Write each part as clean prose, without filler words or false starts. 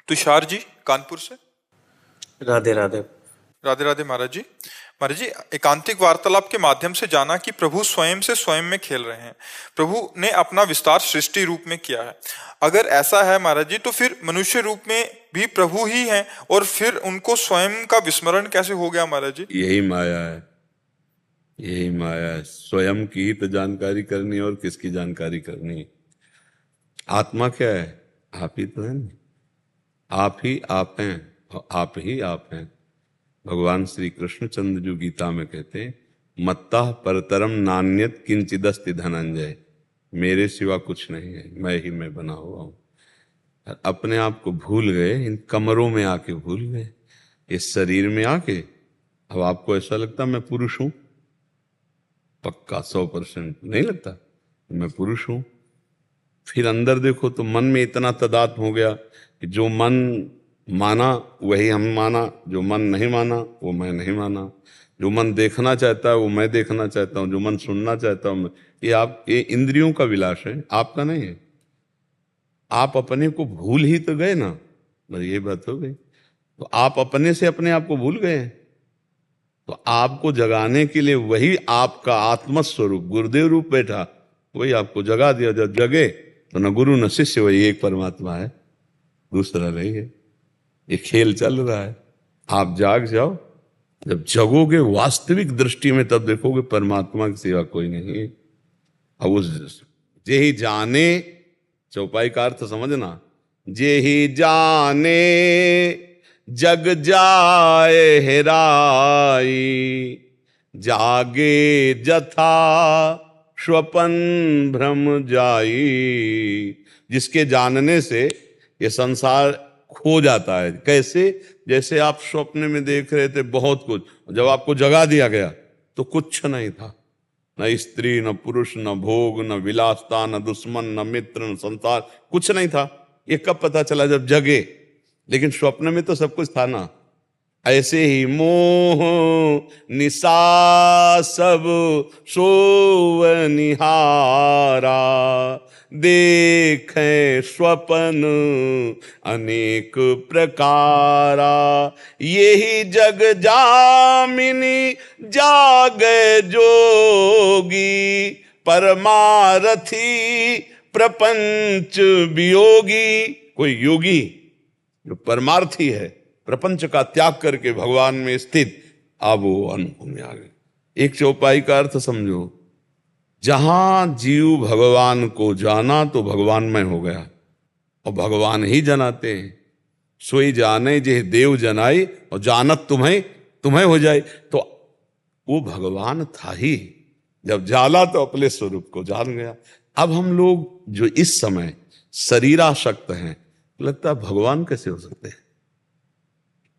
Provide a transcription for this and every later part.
तुषार जी कानपुर से। राधे राधे। राधे राधे महाराज जी। महाराज जी, एकांतिक वार्तालाप के माध्यम से जाना कि प्रभु स्वयं से स्वयं में खेल रहे हैं। प्रभु ने अपना विस्तार सृष्टि रूप में किया है। अगर ऐसा है महाराज जी, तो फिर मनुष्य रूप में भी प्रभु ही हैं, और फिर उनको स्वयं का विस्मरण कैसे हो गया महाराज जी? यही माया है, यही माया है। स्वयं की ही तो जानकारी करनी है, और किसकी जानकारी करनी है? आत्मा क्या है? आप ही तो है ना, आप ही आप हैं, और आप ही आप हैं। भगवान श्री कृष्णचंद्र जो गीता में कहते हैं, मत्ता परतरम नान्यत किंचिदस्ति धनंजय, मेरे सिवा कुछ नहीं है, मैं ही मैं बना हुआ हूं। अपने आप को भूल गए, इन कमरों में आके भूल गए, इस शरीर में आके। अब आपको ऐसा लगता मैं पुरुष हूं? पक्का 100% नहीं लगता मैं पुरुष हूं। फिर अंदर देखो तो मन में इतना तदात्म हो गया कि जो मन माना वही हम माना, जो मन नहीं माना वो मैं नहीं माना, जो मन देखना चाहता है वो मैं देखना चाहता हूं, जो मन सुनना चाहता हूं मैं। ये इंद्रियों का विलास है, आपका नहीं है। आप अपने को भूल ही तो गए ना, बस ये बात हो गई। तो आप अपने से अपने आप को भूल गए। तो आपको जगाने के लिए वही आपका आत्मस्वरूप गुरुदेव रूप बैठा, वही आपको जगा दिया। जब जगे तो न गुरु न शिष्य, वही एक परमात्मा है, दूसरा नहीं है। ये खेल चल रहा है। आप जाग जाओ, जब जगोगे वास्तविक दृष्टि में, तब देखोगे परमात्मा की सिवा कोई नहीं है। अब उस जे ही जाने, चौपाई का अर्थ समझना, जे ही जाने जग जाए हेराई, जागे जथा स्वपन भ्रम जाई। जिसके जानने से ये संसार खो जाता है। कैसे? जैसे आप स्वप्न में देख रहे थे बहुत कुछ, जब आपको जगा दिया गया तो कुछ नहीं था, न स्त्री न पुरुष न भोग न विलासता न दुश्मन न मित्र न संसार, कुछ नहीं था। ये कब पता चला? जब जगे। लेकिन स्वप्न में तो सब कुछ था ना। ऐसे ही मोह निशा सब सोवनिहारा, देखें स्वपन अनेक प्रकारा, यही जग जामिनी जागे जोगी, परमारथी प्रपंच वियोगी। कोई योगी जो परमार्थी है, प्रपंच का त्याग करके भगवान में स्थित, अब वो अनुभव में आ गए। एक चौपाई का अर्थ समझो, जहां जीव भगवान को जाना तो भगवानमय हो गया, और भगवान ही जनाते हैं। सोई जाने जे देव जनाई, और जानत तुम्हें तुम्हें हो जाए। तो वो भगवान था ही, जब जाला तो अपने स्वरूप को जान गया। अब हम लोग जो इस समय शरीरासक्त हैं, लगता है भगवान कैसे हो सकते हैं?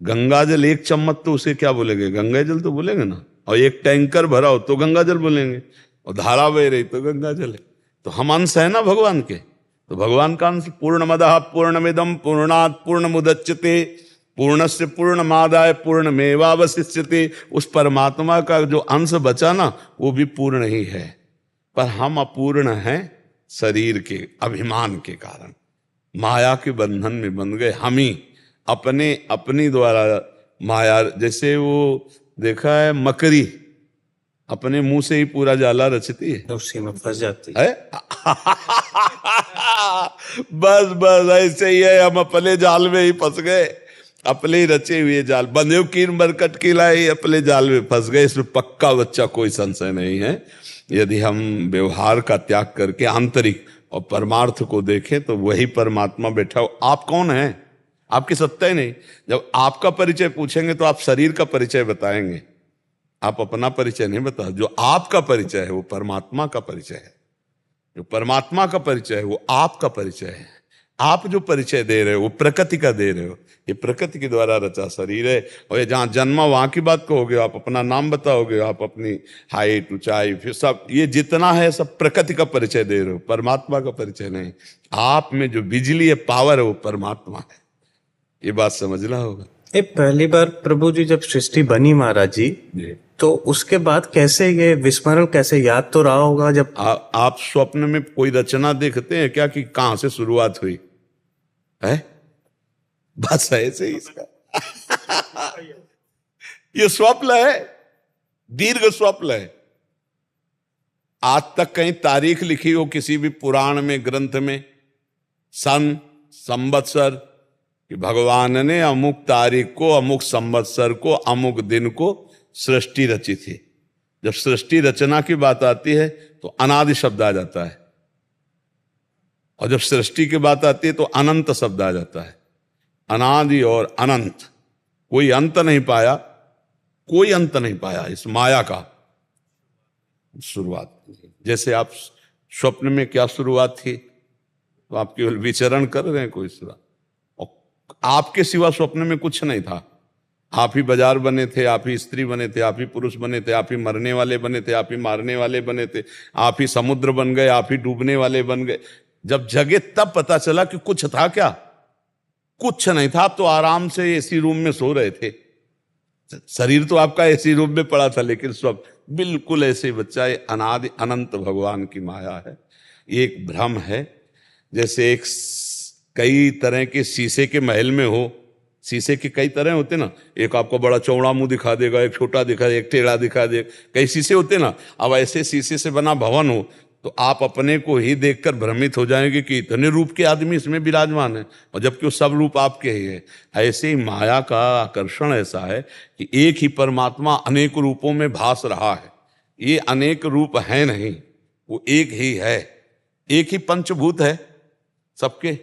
गंगा जल एक चम्मच तो उसे क्या बोलेंगे? गंगा जल तो बोलेंगे ना। और एक टैंकर भरा हो तो गंगा जल बोलेंगे, और धारा बह रही तो गंगा जल है। तो हम अंश है ना भगवान के। तो भगवान का अंश पूर्णमदः पूर्णमिदं पूर्णात् पूर्णमुदच्यते पूर्णस्य पूर्णमादाय पूर्णमेवावशिष्यते। उस परमात्मा का जो अंश बचा ना, वो भी पूर्ण ही है। पर हम अपूर्ण हैं शरीर के अभिमान के कारण, माया के बंधन में बंध गए। हम ही अपनी द्वारा माया, जैसे वो देखा है मकड़ी अपने मुंह से ही पूरा जाला रचती है, उसी में फंस जाती है। बस बस ऐसे ही है, हम अपने जाल में ही फंस गए, अपने ही रचे हुए जाल। बंधे कीन बरकट की लाई, अपने जाल में फंस गए। इसमें पक्का बच्चा कोई संशय नहीं है। यदि हम व्यवहार का त्याग करके आंतरिक और परमार्थ को देखें, तो वही परमात्मा बैठा हो। आप कौन है? आपकी सत्ता ही नहीं। जब आपका परिचय पूछेंगे तो आप शरीर का परिचय बताएंगे, आप अपना परिचय नहीं बता। जो आपका परिचय है वो परमात्मा का परिचय है, जो परमात्मा का परिचय है वो आपका परिचय है। आप जो परिचय दे रहे हो वो प्रकृति का दे रहे हो। ये प्रकृति के द्वारा रचा शरीर है, और ये जहां जन्मा वहां की बात कहोगे, आप अपना नाम बताओगे, आप अपनी हाइट ऊंचाई, फिर सब ये जितना है सब प्रकृति का परिचय दे रहे हो, परमात्मा का परिचय नहीं। आप में जो बिजली है, पावर है, वो परमात्मा है। ये बात समझना होगा। पहली बार प्रभु जी जब सृष्टि बनी महाराज जी, तो उसके बाद कैसे ये विस्मरण, कैसे याद तो रहा होगा जब आप स्वप्न में कोई रचना देखते हैं क्या कि कहां से शुरुआत हुई है? बस ऐसे ही इसका ये स्वप्न है, दीर्घ स्वप्न है। आज तक कहीं तारीख लिखी हो किसी भी पुराण में, ग्रंथ में, सन, संवत्सर, कि भगवान ने अमुक तारीख को, अमुक संवत्सर को, अमुक दिन को सृष्टि रची थी। जब सृष्टि रचना की बात आती है तो अनादि शब्द आ जाता है, और जब सृष्टि की बात आती है तो अनंत शब्द आ जाता है। अनादि और अनंत, कोई अंत नहीं पाया, कोई अंत नहीं पाया इस माया का। शुरुआत जैसे आप स्वप्न में क्या शुरुआत थी, तो आप केवल विचरण कर रहे हैं, कोई शुरुआत, और आपके सिवा स्वप्न में कुछ नहीं था। आप ही बाजार बने थे, आप ही स्त्री बने थे, आप ही पुरुष बने थे, आप ही मरने वाले बने थे, आप ही मारने वाले बने थे, आप ही समुद्र बन गए, आप ही डूबने वाले बन गए। जब जगे तब पता चला कि कुछ था क्या? कुछ नहीं था। आप तो आराम से एसी रूम में सो रहे थे, शरीर तो आपका एसी रूम में पड़ा था, लेकिन सब बिल्कुल ऐसे बच्चा। ये अनादि अनंत भगवान की माया है। ये एक भ्रम है। जैसे एक कई तरह के शीशे के महल में हो, शीशे के कई तरह होते ना, एक आपको बड़ा चौड़ा मुंह दिखा देगा, एक छोटा दिखा देगा, एक टेढ़ा दिखा देगा, कई शीशे होते ना। अब ऐसे शीशे से बना भवन हो तो आप अपने को ही देखकर भ्रमित हो जाएंगे कि इतने रूप के आदमी इसमें विराजमान है, और जबकि वो सब रूप आपके ही है। ऐसे ही माया का आकर्षण ऐसा है कि एक ही परमात्मा अनेक रूपों में भास रहा है। ये अनेक रूप है नहीं, वो एक ही है, एक ही पंचभूत है सबके।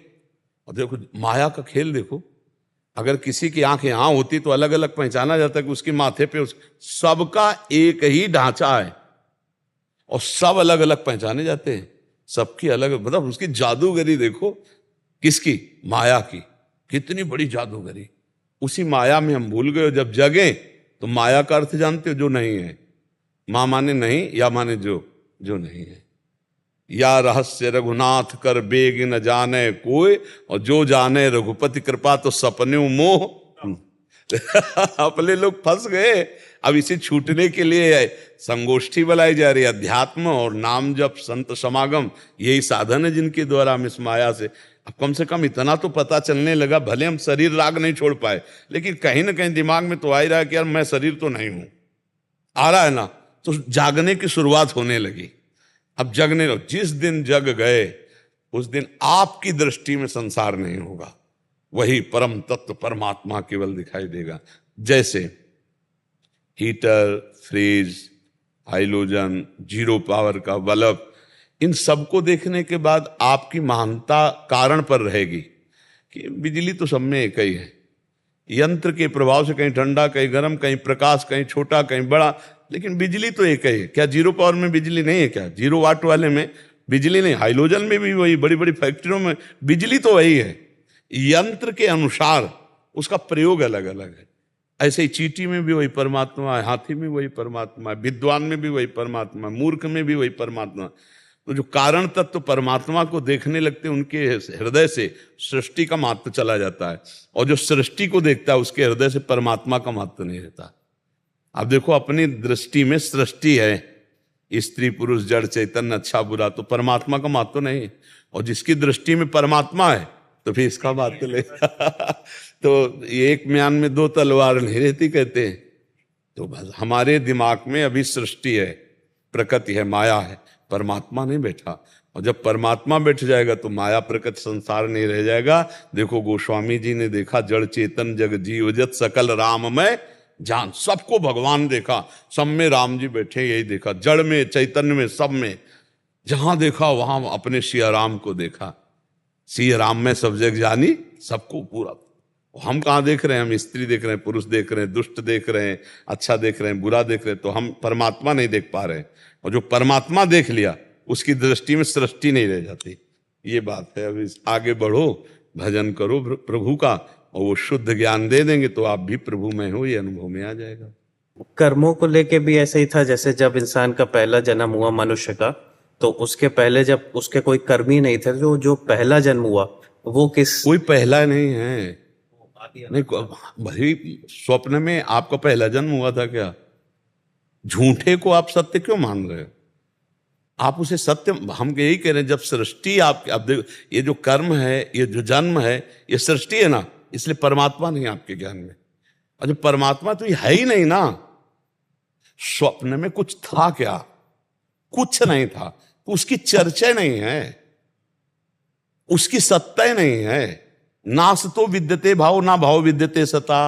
और देखो माया का खेल देखो, अगर किसी की आंख यहां होती तो अलग अलग पहचाना जाता कि उसके माथे पे सबका एक ही ढांचा है, और सब अलग अलग पहचाने जाते हैं, सबकी अलग, मतलब उसकी जादूगरी देखो। किसकी? माया की। कितनी बड़ी जादूगरी। उसी माया में हम भूल गए। जब जगे तो माया का अर्थ जानते हो, जो नहीं है। मां माने नहीं, या माने जो नहीं है। या रहस्य रघुनाथ कर बेग न जाने कोई, और जो जाने रघुपति कृपा तो सपने मोह। अपने लोग फंस गए। अब इसे छूटने के लिए संगोष्ठी बुलाई जा रही है। अध्यात्म और नाम जप, संत समागम, यही साधन है जिनके द्वारा हम इस माया से, अब कम से कम इतना तो पता चलने लगा। भले हम शरीर राग नहीं छोड़ पाए, लेकिन कहीं ना कहीं दिमाग में तो आ ही रहा है कि यार मैं शरीर तो नहीं हूं। आ रहा है ना, तो जागने की शुरुआत होने लगी। अब जगने लो। जिस दिन जग गए उस दिन आपकी दृष्टि में संसार नहीं होगा, वही परम तत्व परमात्मा केवल दिखाई देगा। जैसे heater, fridge, halogen, zero power का बल्ब, इन सबको देखने के बाद आपकी महानता कारण पर रहेगी कि बिजली तो सब में एक ही है। यंत्र के प्रभाव से कहीं ठंडा, कहीं गर्म, कहीं प्रकाश, कहीं छोटा, कहीं बड़ा, लेकिन बिजली तो एक ही है। क्या जीरो पावर में बिजली नहीं है? क्या जीरो वाट वाले में बिजली नहीं? हाइलोजन में भी वही, बड़ी बड़ी फैक्ट्रियों में बिजली तो वही है। यंत्र के अनुसार उसका प्रयोग अलग अलग है। ऐसे ही चींटी में भी वही परमात्मा है, हाथी में वही परमात्मा है, विद्वान में भी वही परमात्मा है, मूर्ख में भी वही परमात्मा। तो जो कारण तत्व परमात्मा को देखने लगते हैं, उनके हृदय से सृष्टि का महत्व चला जाता है, और जो सृष्टि को देखता है उसके हृदय से परमात्मा का महत्व नहीं रहता। अब देखो अपनी दृष्टि में सृष्टि है, स्त्री पुरुष जड़ चैतन्य अच्छा बुरा, तो परमात्मा का महत्व नहीं है। और जिसकी दृष्टि में परमात्मा है तो फिर इसका बात ले तो एक म्यान में दो तलवार नहीं रहती कहते हैं। तो बस हमारे दिमाग में अभी सृष्टि है, प्रकृति है, माया है, परमात्मा नहीं बैठा। और जब परमात्मा बैठ जाएगा तो माया प्रकृति संसार नहीं रह जाएगा। देखो गोस्वामी जी ने देखा, जड़ चेतन जग जीव जत सकल राम में जान, सबको भगवान देखा, सब में राम जी बैठे, यही देखा। जड़ में, चैतन्य में, सब में, जहां देखा वहां अपने सिया राम को देखा। सिया राम में सब जग जानी, सबको पूरा। हम कहाँ देख रहे हैं? हम स्त्री देख रहे हैं, पुरुष देख रहे हैं, दुष्ट देख रहे हैं, अच्छा देख रहे हैं, बुरा देख रहे हैं, तो हम परमात्मा नहीं देख पा रहे हैं। और जो परमात्मा देख लिया उसकी दृष्टि में सृष्टि नहीं रह जाती। ये बात है। अब आगे बढ़ो, भजन करो प्रभु का, और वो शुद्ध ज्ञान दे देंगे तो आप भी प्रभु में हो, ये अनुभव में आ जाएगा। कर्मों को लेके भी ऐसे ही था। जैसे जब इंसान का पहला जन्म हुआ मनुष्य का, तो उसके पहले जब उसके कोई कर्म ही नहीं थे, जो पहला जन्म हुआ वो किस, कोई पहला नहीं है। नहीं, भाई स्वप्न में आपका पहला जन्म हुआ था क्या? झूठे को आप सत्य क्यों मान रहे हो? आप उसे सत्य, हम यही कह रहे हैं, जब सृष्टि आप, अब देखो ये जो कर्म है, ये जो जन्म है, ये सृष्टि है ना, इसलिए परमात्मा नहीं आपके ज्ञान में। और जो परमात्मा तो ये है ही नहीं ना। स्वप्न में कुछ था क्या? कुछ नहीं था, तो उसकी चर्चा नहीं है, उसकी सत्ता ही नहीं है। नास तो विद्यते भाव, ना भाव विद्यते सता।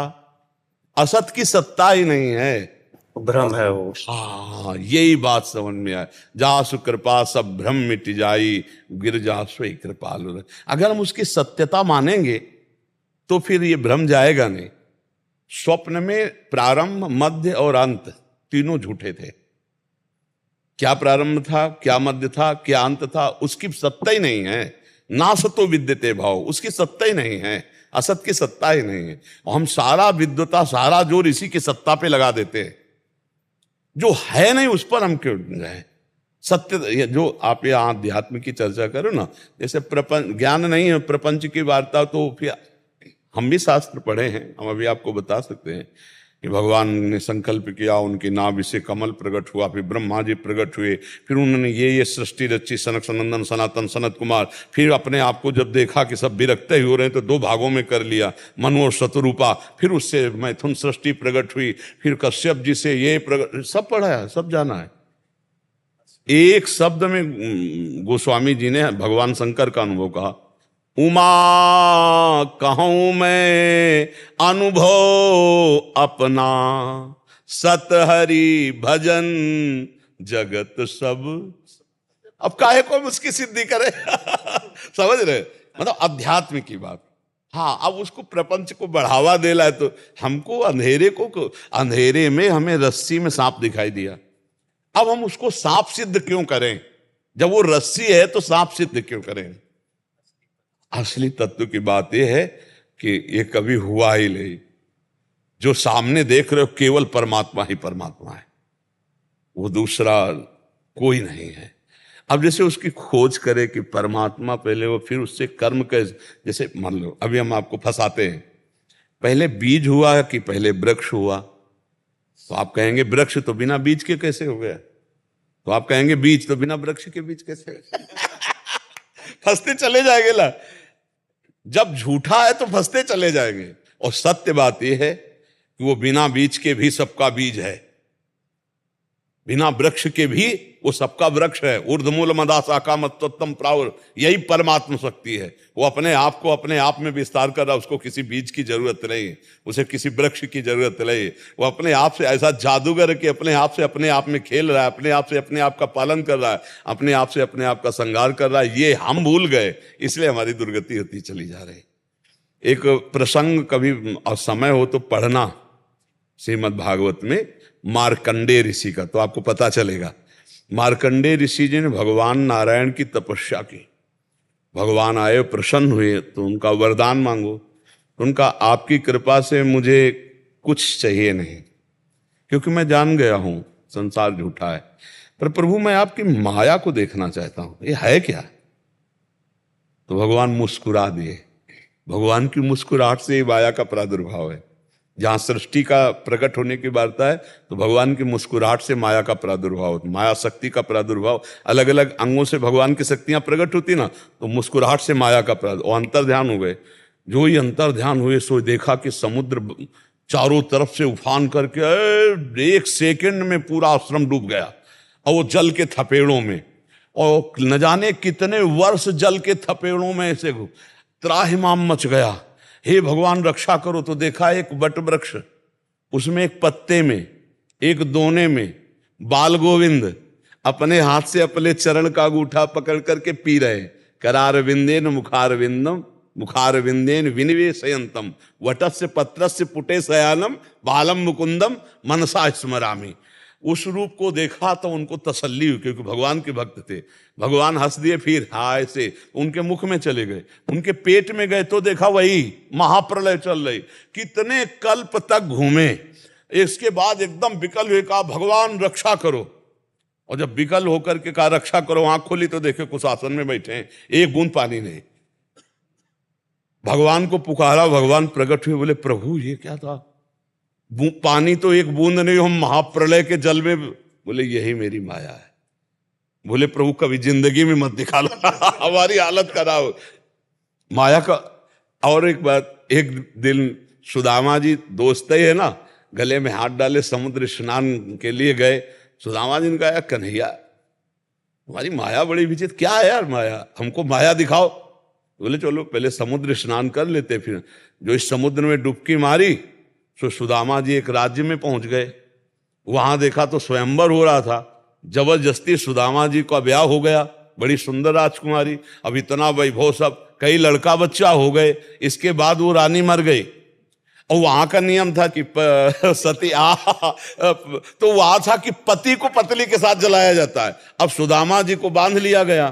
असत की सत्ता ही नहीं है, भ्रम है वो। हाँ, यही बात समझ में आए। जासु कृपा सब भ्रम मिट जाई, गिर जासु कृपालु। अगर हम उसकी सत्यता मानेंगे तो फिर ये भ्रम जाएगा नहीं। स्वप्न में प्रारंभ, मध्य और अंत तीनों झूठे थे। क्या प्रारंभ था, क्या मध्य था, क्या अंत था, उसकी सत्ता ही नहीं है। नासतो विद्यते भाव, उसकी सत्ता ही नहीं है, असत की सत्ता ही नहीं है। और हम सारा विद्वता, सारा जोर इसी की सत्ता पे लगा देते हैं। जो है नहीं उस पर हम क्यों जाए? सत्य, जो आप यहाँ अध्यात्म की चर्चा करो ना, जैसे प्रपंच ज्ञान नहीं है, प्रपंच की वार्ता, तो फिर हम भी शास्त्र पढ़े हैं, हम अभी आपको बता सकते हैं कि भगवान ने संकल्प किया, उनकी नाभि से कमल प्रकट हुआ, फिर ब्रह्मा जी प्रकट हुए, फिर उन्होंने ये सृष्टि रची, सनक सनंदन सनातन सनत कुमार। फिर अपने आप को जब देखा कि सब विरक्त हो रहे हैं तो 2 भागों में कर लिया, मनु और शतरूपा। फिर उससे मैथुन सृष्टि प्रकट हुई, फिर कश्यप जी से ये प्रकट, सब पढ़ा है, सब जाना है। एक शब्द में गोस्वामी जी ने भगवान शंकर का अनुभव कहा, उमा कहूं मैं अनुभव अपना, सत हरि भजन जगत सब। अब काहे को हम उसकी सिद्धि करें? समझ रहे? मतलब अध्यात्म की बात। हाँ, अब उसको प्रपंच को बढ़ावा देना है तो हमको अंधेरे में हमें रस्सी में सांप दिखाई दिया, अब हम उसको सांप सिद्ध क्यों करें? जब वो रस्सी है तो सांप सिद्ध क्यों करें? असली तत्व की बात यह है कि ये कभी हुआ ही नहीं। जो सामने देख रहे हो केवल परमात्मा ही परमात्मा है, वो दूसरा कोई नहीं है। अब जैसे उसकी खोज करे कि परमात्मा पहले हो, फिर उससे कर्म के, जैसे मान लो अभी हम आपको फंसाते हैं, पहले बीज हुआ कि पहले वृक्ष हुआ? तो आप कहेंगे वृक्ष तो बिना बीज के कैसे हो गया? तो आप कहेंगे बीज तो बिना वृक्ष के बीज कैसे हो गया? फंसते चले जाएंगे ना। जब झूठा है तो फंसते चले जाएंगे। और सत्य बात यह है कि वो बिना बीज के भी सबका बीज है, बिना वृक्ष के भी वो सबका वृक्ष है। ऊर्ध्वमूल मदा शाखा मत्वत्तम प्रावुर, यही परमात्मा शक्ति है। वो अपने आप को अपने आप में विस्तार कर रहा है, उसको किसी बीज की जरूरत नहीं, उसे किसी वृक्ष की जरूरत नहीं। वो अपने आप से ऐसा जादूगर कि अपने आप से अपने आप में खेल रहा है, अपने आप से अपने आप का पालन कर रहा है, अपने आप से अपने आप का श्रृंगार कर रहा है। ये हम भूल गए, इसलिए हमारी दुर्गति होती चली जा रही। एक प्रसंग कभी समय हो तो पढ़ना श्रीमद् भागवत में मार्कंडेय ऋषि का, तो आपको पता चलेगा। मार्कंडेय ऋषि जी ने भगवान नारायण की तपस्या की, भगवान आए, प्रसन्न हुए, तो उनका वरदान मांगो। उनका आपकी कृपा से मुझे कुछ चाहिए नहीं, क्योंकि मैं जान गया हूं संसार झूठा है, पर प्रभु मैं आपकी माया को देखना चाहता हूं, ये है क्या? तो भगवान मुस्कुरा दिए। भगवान की मुस्कुराहट से ही माया का प्रादुर्भाव है। जहां सृष्टि का प्रकट होने की वार्ता है तो भगवान की मुस्कुराहट से माया का प्रादुर्भाव, माया शक्ति का प्रादुर्भाव। अलग अलग अंगों से भगवान की शक्तियां प्रकट होती ना, तो मुस्कुराहट से माया का प्रादुर्भाव। अंतर ध्यान हो गए। जो ही अंतर ध्यान हुए सो देखा कि समुद्र चारों तरफ से उफान करके 1 सेकंड में पूरा आश्रम डूब गया, और वो जल के थपेड़ों में, और न जाने कितने वर्ष जल के थपेड़ों में से त्राहिमाम मच गया। हे भगवान रक्षा करो। तो देखा एक वट वृक्ष, उसमें एक पत्ते में, एक दोने में बाल गोविंद अपने हाथ से अपने चरण का अंगूठा पकड़ करके पी रहे। करार विंदेन मुखार विंदम, मुखार विंदेन विनिवेशयंतम, वटस्य पत्रस्य पुटे शयानम, बालम मुकुंदम मनसा स्मरामि। उस रूप को देखा तो उनको तसल्ली हुई, क्योंकि भगवान के भक्त थे। भगवान हंस दिए, फिर हाय से उनके मुख में चले गए, उनके पेट में गए तो देखा वही महाप्रलय चल रही। कितने कल्प तक घूमे, इसके बाद एकदम विकल हुए, कहा भगवान रक्षा करो। और जब विकल होकर के कहा रक्षा करो, आंख खोली तो देखे कुछ आसन में बैठे हैं, एक बूंद पानी नहीं। भगवान को पुकारा, भगवान प्रकट हुए, बोले प्रभु ये क्या था? पानी तो एक बूंद नहीं, हम महाप्रलय के जल में। बोले यही मेरी माया है। बोले प्रभु कभी जिंदगी में मत दिखा लो हमारी हालत कराओ। माया का और एक बात, एक दिन सुदामा जी दोस्त ही है ना, गले में हाथ डाले समुद्र स्नान के लिए गए। सुदामा जी ने कहा, कन्हैया तुम्हारी माया बड़ी विचित्र, क्या है यार माया, हमको माया दिखाओ। बोले चलो पहले समुद्र स्नान कर लेते। फिर जो इस समुद्र में डुबकी मारी तो सुदामा जी एक राज्य में पहुंच गए। वहां देखा तो स्वयंवर हो रहा था, जबरदस्ती सुदामा जी का ब्याह हो गया, बड़ी सुंदर राजकुमारी। अब इतना वैभव, सब कई लड़का बच्चा हो गए। इसके बाद वो रानी मर गई और वहां का नियम था कि सती तो वहां था कि पति को पत्नी के साथ जलाया जाता है। अब सुदामा जी को बांध लिया गया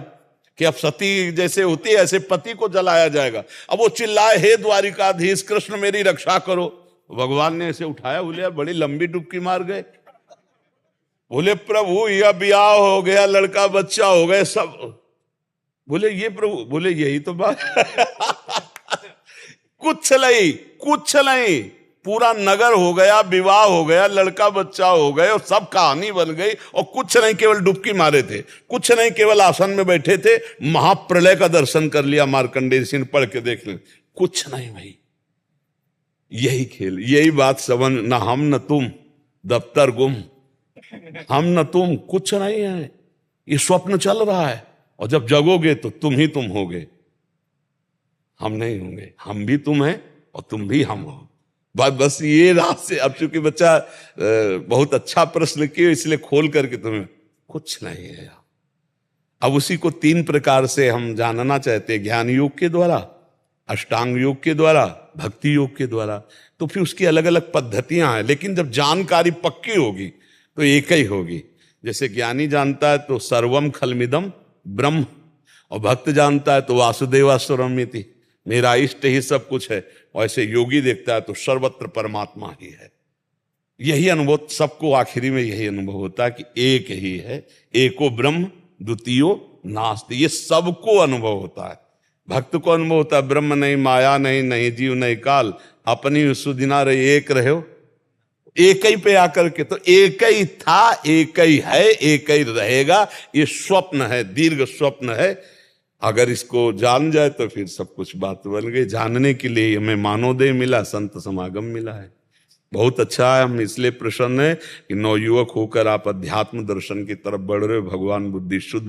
कि अब सती जैसे होती है ऐसे पति को जलाया जाएगा। अब वो चिल्लाए, हे द्वारिकाधीश कृष्ण मेरी रक्षा करो। भगवान ने ऐसे उठाया, बोले यार बड़ी लंबी डुबकी मार गए। बोले प्रभु यह ब्याह हो गया, लड़का बच्चा हो गए सब। बोले ये प्रभु, बोले यही तो बात कुछ नहीं, पूरा नगर हो गया, विवाह हो गया, लड़का बच्चा हो गए और सब कहानी बन गई। और कुछ नहीं, केवल डुबकी मारे थे, कुछ नहीं, केवल आसन में बैठे थे, महाप्रलय का दर्शन कर लिया। मार्कंडेय ऋषि ने पढ़ के देख ले, कुछ नहीं भाई, यही खेल, यही बात समझ, न हम न तुम, दफ्तर गुम, हम न तुम, कुछ नहीं है, ये स्वप्न चल रहा है। और जब जगोगे तो तुम ही तुम होगे, हम नहीं होंगे। हम भी तुम हैं और तुम भी हम हो। बस ये रात से, अब चूंकि बच्चा बहुत अच्छा प्रश्न किया इसलिए खोल करके तुम्हें, कुछ नहीं है। अब उसी को 3 प्रकार से हम जानना चाहते हैं, ज्ञान योग के द्वारा, अष्टांग योग के द्वारा, भक्ति योग के द्वारा। तो फिर उसकी अलग अलग पद्धतियां हैं, लेकिन जब जानकारी पक्की होगी तो एक ही होगी। जैसे ज्ञानी जानता है तो सर्वम खलमिदम ब्रह्म, और भक्त जानता है तो वासुदेवासुरमिति, मेरा इष्ट ही सब कुछ है। और ऐसे योगी देखता है तो सर्वत्र परमात्मा ही है। यही अनुभव सबको आखिरी में यही अनुभव होता है कि एक ही है, एको ब्रह्म द्वितीयो नास्ति। ये सबको अनुभव होता है। भक्त को अनुभव होता है ब्रह्म नहीं, माया नहीं, नहीं जीव नहीं काल, अपनी सुदिना रहे, एक रहे हो, एक ही पे आकर के। तो एक ही था, एक ही है, एक ही रहेगा। ये स्वप्न है, दीर्घ स्वप्न है। अगर इसको जान जाए तो फिर सब कुछ बात बन गई। जानने के लिए हमें मानवदेह मिला, संत समागम मिला है, बहुत अच्छा है। हम इसलिए प्रसन्न है कि नवयुवक होकर आप अध्यात्म दर्शन की तरफ बढ़ रहे हो। भगवान बुद्धि शुद्ध